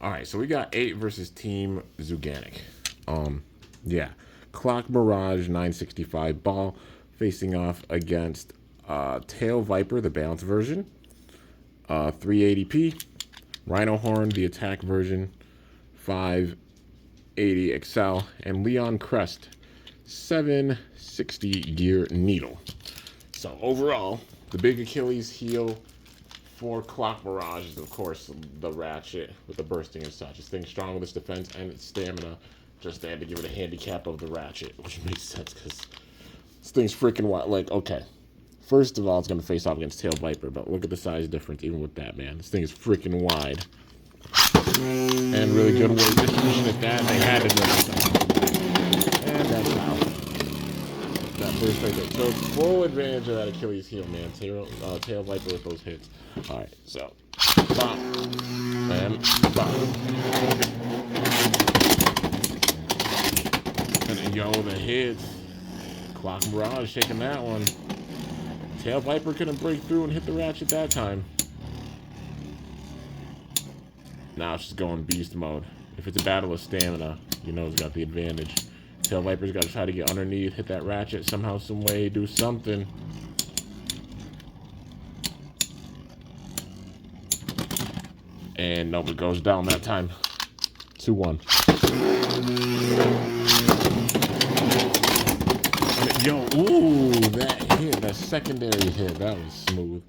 All right, so we got 8 versus Team Zuganic. Yeah. Clockmirage 965 ball facing off against Tail Viper, the balance version. 380p. Rhino Horn, the attack version. 580 XL. And Leoncrest 760 gear needle. So overall, the big Achilles heel for Clockmirage is, of course, the ratchet with the bursting and such. This thing's strong with its defense and its stamina. Just they had to give it a handicap of the ratchet, which makes sense because this thing's freaking wild. Like, okay, first of all, it's going to face off against Tail Viper, but look at the size difference even with that, man. This thing is freaking wide. And really good weight distribution at that. They had to nerf it. And that's how. That burst right there. So full advantage of that Achilles heel, man. Tail Viper with those hits. All right, so bop and bop. And yo, the hits. Clockmirage taking that one. Tail Viper couldn't break through and hit the ratchet that time. Now it's just going beast mode. If it's a battle of stamina, you know it's got the advantage. Tail Viper's got to try to get underneath, hit that ratchet somehow, some way, do something. And nope, it goes down that time. 2-1. Yo, ooh, that hit, that secondary hit, that was smooth.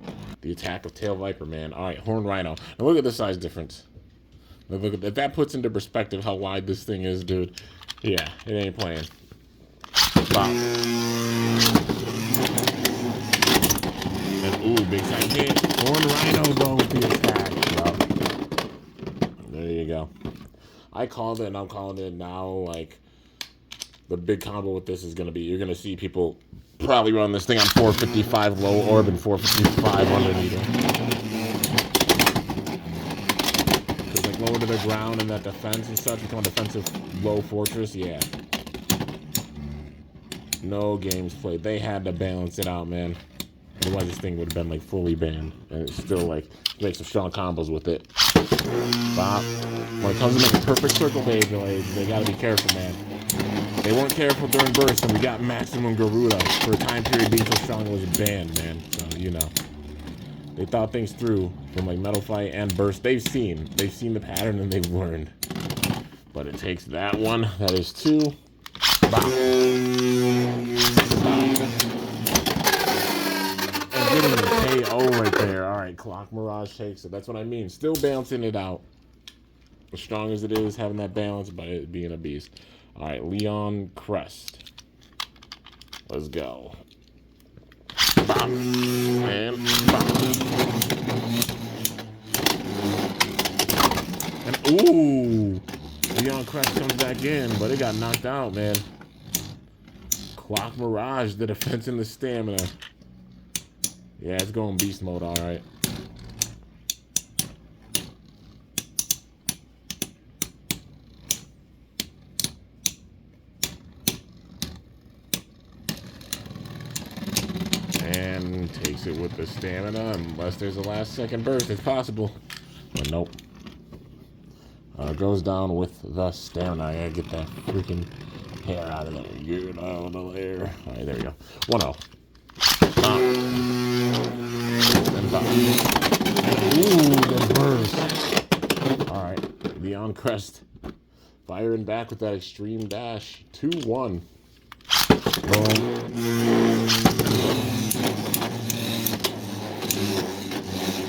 The attack of Tail Viper, man. All right, Horn Rhino. And look at the size difference. Look at that. If that puts into perspective how wide this thing is, dude. Yeah, it ain't playing. Wow. And ooh, big time hit. Horn Rhino though with the attack. Wow. There you go. I called it and I'm calling it now. Like, the big combo with this is going to be, you're going to see people probably run this thing on 455 low orb and 455 underneath it. Because like lower to the ground and that defense and such, become a defensive low fortress, yeah. No games played. They had to balance it out, man. Otherwise this thing would have been like fully banned. And it's still like, make some strong combos with it. Bop. When it comes to making perfect circle Beyblades, they gotta be careful, man. They weren't careful during burst, and we got maximum Garuda for a time period being so strong it was banned, man. So, you know. They thought things through from like Metal Fight and burst. They've seen the pattern and they've learned. But it takes that one. That is 2. Bop. And getting the KO right there. Alright, Clockmirage takes it. That's what I mean. Still balancing it out. As strong as it is, having that balance, but it being a beast. Alright, Leoncrest. Let's go. Bop. And bop. And ooh! Leoncrest comes back in, but it got knocked out, man. Clockmirage, the defense and the stamina. Yeah, it's going beast mode, alright. And takes it with the stamina, unless there's a last second burst. It's possible, but nope. Goes down with the stamina. I gotta get that freaking hair out of there. Get out of there. Alright, there we go. 1-0. And bop. Ooh, the burst. Alright, Leoncrest firing back with that extreme dash. 2-1. Boom.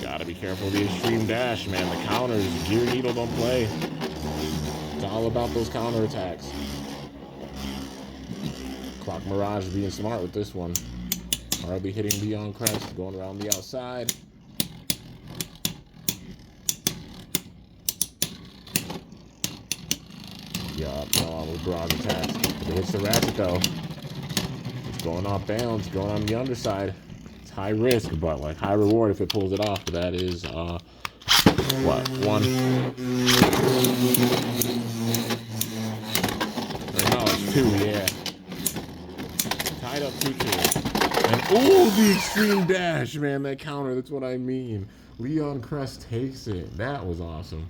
Gotta be careful of the extreme dash, man. The counters, gear needle don't play. It's all about those counter attacks. Clockmirage being smart with this one. I'll be hitting Leoncrest, going around the outside. Yup, all the broad attacks. If it hits the ratchet though, it's going off balance, going on the underside. It's high risk, but like high reward if it pulls it off. But that is what, 1? No, it's 2, yeah. Tied up 2-2. And ooh, the extreme dash, man, that counter, that's what I mean. Leoncrest takes it. That was awesome.